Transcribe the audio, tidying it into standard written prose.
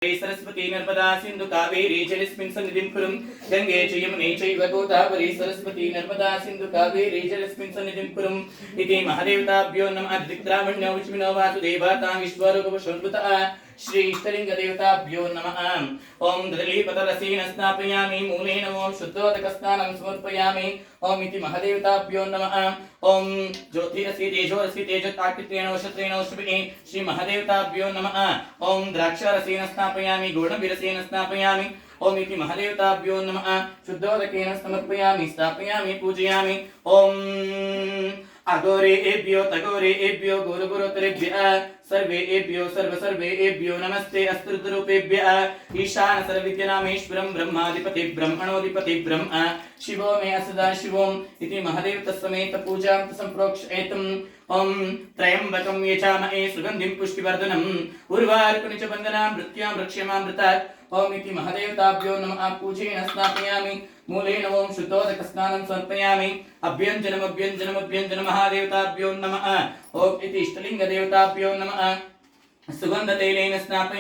सरस्वती नर्मदा सिंधु कावेरी जलेस्मिन् सन्निधिं कुरुं गंगे च यमुने चैव गोदावरी सरस्वती नर्मदा सिंधु कावेरी जलेस्मिन् सन्निधिं कुरुं इति महादेवताभ्यो नमः दिक्रामण्यो विष्णुनो वासुदेवतां विश्वरूपवशोन्भुतः श्री इष्टलिंग देवताभ्यो नमः। ओम दधलीपतरसेन स्नापयामि मूलेन ओम शुद्धोदकस्नानं समर्पयामि ओम इति महादेवताभ्यो नमः। ओम ज्योतिरसि तेजोरसि तेजोताकृतेन वशत्रेण वशुभिः श्री महादेवताभ्यो नमः। ओम द्राक्षारसेन स्नापयामि गुणविरसेन स्नापयामि ओम इति महादेवताभ्यो नमः। शुद्धोदकेन समर्पयामि स्थापयामि पूजयामि। ओम अघोरेभ्यो तघोरेभ्यो गुरुगुरोत्तरेभ्यः सर्वेभ्यो सर्वेभ्यो नमस्ते अस्तुतरूपेभ्यः। ईशान सर्वविद्यानामीश्वरं ब्रह्माधिपति ब्रह्मणोऽधिपति ब्रह्म शिवो मे सदा शिवोम इति महादेव तस्समेत पूजां संप्रोक्षयेतम्। ओम त्र्यंबकं यजामहे सुगंधिं पुष्टिवर्धनम् उर्वारुकनिच बन्धनां मृत्यां रक्ष्यमामृतात् ओम इति महादेवताभ्यो नमः। पूजेन स्नापयामि मूलेन ओम शुद्धोदकस्नानं समर्पयामि अभ्यञ्जनमभ्यञ्जनमभ्यञ्जन महादेवताभ्यो नमः। ओम इति इष्टलिंग देवताभ्यो नमः। सुगंधतैलेन स्नापयामि